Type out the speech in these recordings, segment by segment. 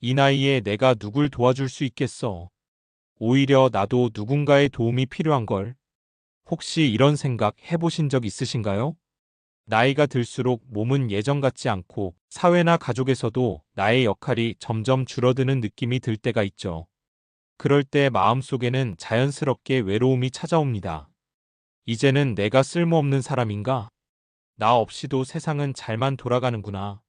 이 나이에 내가 누굴 도와줄 수 있겠어. 오히려 나도 누군가의 도움이 필요한 걸. 혹시 이런 생각 해보신 적 있으신가요? 나이가 들수록 몸은 예전 같지 않고 사회나 가족에서도 나의 역할이 점점 줄어드는 느낌이 들 때가 있죠. 그럴 때 마음속에는 자연스럽게 외로움이 찾아옵니다. 이제는 내가 쓸모없는 사람인가? 나 없이도 세상은 잘만 돌아가는구나.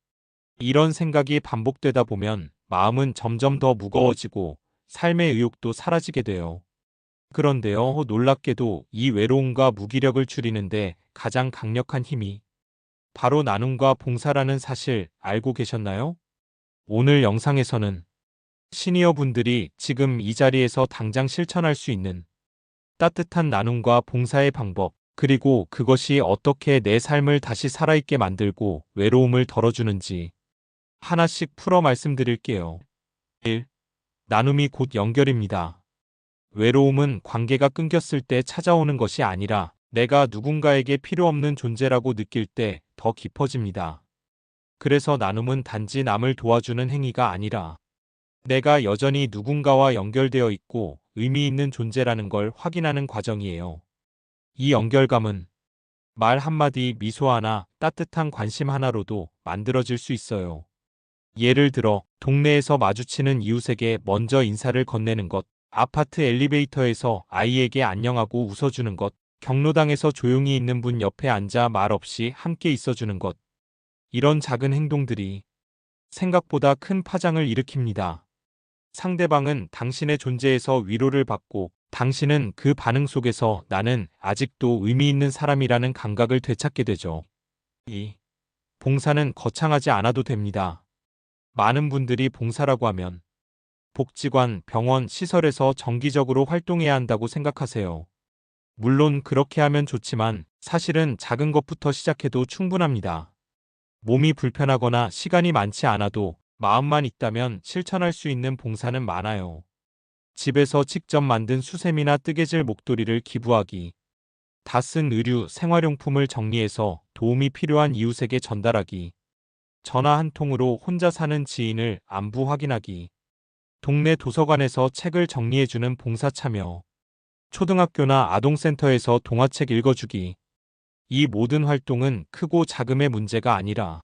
이런 생각이 반복되다 보면 마음은 점점 더 무거워지고 삶의 의욕도 사라지게 돼요. 그런데요, 놀랍게도 이 외로움과 무기력을 줄이는데 가장 강력한 힘이 바로 나눔과 봉사라는 사실 알고 계셨나요? 오늘 영상에서는 시니어 분들이 지금 이 자리에서 당장 실천할 수 있는 따뜻한 나눔과 봉사의 방법, 그리고 그것이 어떻게 내 삶을 다시 살아있게 만들고 외로움을 덜어주는지 하나씩 풀어 말씀드릴게요. 1. 나눔이 곧 연결입니다. 외로움은 관계가 끊겼을 때 찾아오는 것이 아니라 내가 누군가에게 필요 없는 존재라고 느낄 때 더 깊어집니다. 그래서 나눔은 단지 남을 도와주는 행위가 아니라 내가 여전히 누군가와 연결되어 있고 의미 있는 존재라는 걸 확인하는 과정이에요. 이 연결감은 말 한마디, 미소 하나, 따뜻한 관심 하나로도 만들어질 수 있어요. 예를 들어, 동네에서 마주치는 이웃에게 먼저 인사를 건네는 것, 아파트 엘리베이터에서 아이에게 안녕하고 웃어주는 것, 경로당에서 조용히 있는 분 옆에 앉아 말 없이 함께 있어주는 것. 이런 작은 행동들이 생각보다 큰 파장을 일으킵니다. 상대방은 당신의 존재에서 위로를 받고 당신은 그 반응 속에서 나는 아직도 의미 있는 사람이라는 감각을 되찾게 되죠. 이 봉사는 거창하지 않아도 됩니다. 많은 분들이 봉사라고 하면 복지관, 병원, 시설에서 정기적으로 활동해야 한다고 생각하세요. 물론 그렇게 하면 좋지만 사실은 작은 것부터 시작해도 충분합니다. 몸이 불편하거나 시간이 많지 않아도 마음만 있다면 실천할 수 있는 봉사는 많아요. 집에서 직접 만든 수세미나 뜨개질 목도리를 기부하기, 다 쓴 의류, 생활용품을 정리해서 도움이 필요한 이웃에게 전달하기, 전화 한 통으로 혼자 사는 지인을 안부 확인하기, 동네 도서관에서 책을 정리해주는 봉사 참여, 초등학교나 아동센터에서 동화책 읽어주기. 이 모든 활동은 크고 작음의 문제가 아니라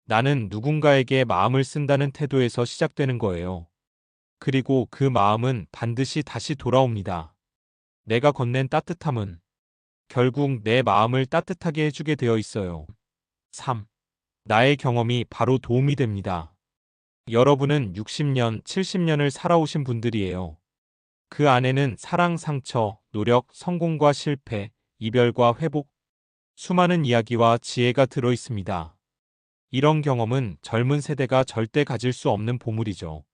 나는 누군가에게 마음을 쓴다는 태도에서 시작되는 거예요. 그리고 그 마음은 반드시 다시 돌아옵니다. 내가 건넨 따뜻함은 결국 내 마음을 따뜻하게 해주게 되어 있어요. 3. 나의 경험이 바로 도움이 됩니다. 여러분은 60년, 70년을 살아오신 분들이에요. 그 안에는 사랑, 상처, 노력, 성공과 실패, 이별과 회복, 수많은 이야기와 지혜가 들어 있습니다. 이런 경험은 젊은 세대가 절대 가질 수 없는 보물이죠.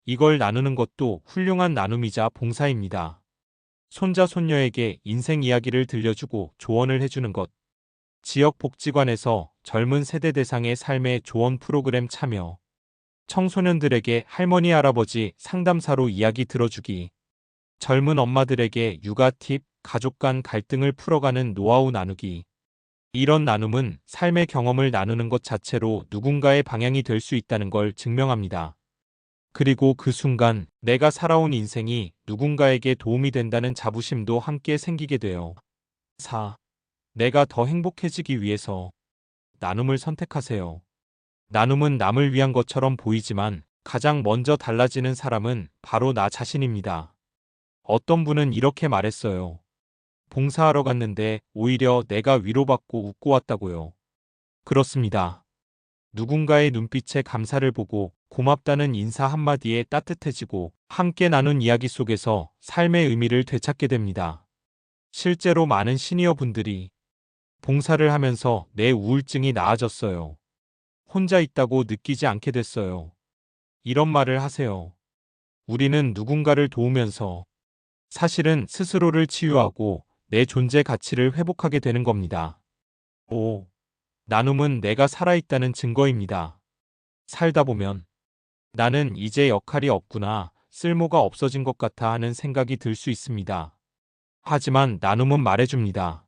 이걸 나누는 것도 훌륭한 나눔이자 봉사입니다. 손자, 손녀에게 인생 이야기를 들려주고 조언을 해주는 것, 지역 복지관에서 젊은 세대 대상의 삶의 조언 프로그램 참여, 청소년들에게 할머니, 할아버지 상담사로 이야기 들어주기, 젊은 엄마들에게 육아 팁, 가족 간 갈등을 풀어가는 노하우 나누기. 이런 나눔은 삶의 경험을 나누는 것 자체로 누군가의 방향이 될 수 있다는 걸 증명합니다. 그리고 그 순간 내가 살아온 인생이 누군가에게 도움이 된다는 자부심도 함께 생기게 돼요. 4. 내가 더 행복해지기 위해서 나눔을 선택하세요. 나눔은 남을 위한 것처럼 보이지만 가장 먼저 달라지는 사람은 바로 나 자신입니다. 어떤 분은 이렇게 말했어요. 봉사하러 갔는데 오히려 내가 위로받고 웃고 왔다고요. 그렇습니다. 누군가의 눈빛에 감사를 보고 고맙다는 인사 한마디에 따뜻해지고 함께 나눈 이야기 속에서 삶의 의미를 되찾게 됩니다. 실제로 많은 시니어 분들이 봉사를 하면서 내 우울증이 나아졌어요. 혼자 있다고 느끼지 않게 됐어요. 이런 말을 하세요. 우리는 누군가를 도우면서 사실은 스스로를 치유하고 내 존재 가치를 회복하게 되는 겁니다. 5. 나눔은 내가 살아있다는 증거입니다. 살다 보면 나는 이제 역할이 없구나, 쓸모가 없어진 것 같아 하는 생각이 들 수 있습니다. 하지만 나눔은 말해줍니다.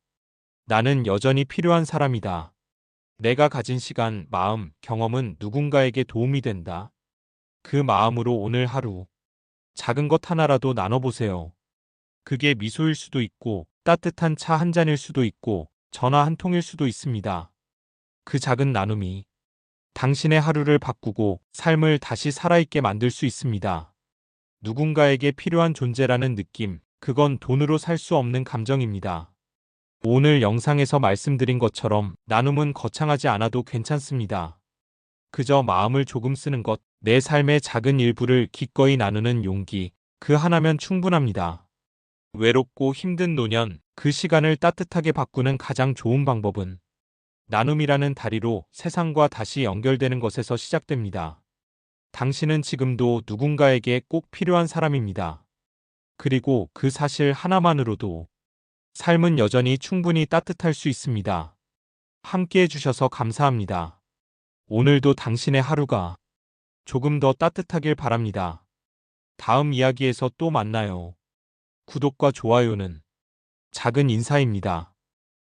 나는 여전히 필요한 사람이다. 내가 가진 시간, 마음, 경험은 누군가에게 도움이 된다. 그 마음으로 오늘 하루 작은 것 하나라도 나눠보세요. 그게 미소일 수도 있고 따뜻한 차 한 잔일 수도 있고 전화 한 통일 수도 있습니다. 그 작은 나눔이 당신의 하루를 바꾸고 삶을 다시 살아있게 만들 수 있습니다. 누군가에게 필요한 존재라는 느낌, 그건 돈으로 살 수 없는 감정입니다. 오늘 영상에서 말씀드린 것처럼 나눔은 거창하지 않아도 괜찮습니다. 그저 마음을 조금 쓰는 것, 내 삶의 작은 일부를 기꺼이 나누는 용기, 그 하나면 충분합니다. 외롭고 힘든 노년, 그 시간을 따뜻하게 바꾸는 가장 좋은 방법은 나눔이라는 다리로 세상과 다시 연결되는 것에서 시작됩니다. 당신은 지금도 누군가에게 꼭 필요한 사람입니다. 그리고 그 사실 하나만으로도 삶은 여전히 충분히 따뜻할 수 있습니다. 함께 해주셔서 감사합니다. 오늘도 당신의 하루가 조금 더 따뜻하길 바랍니다. 다음 이야기에서 또 만나요. 구독과 좋아요는 작은 인사입니다.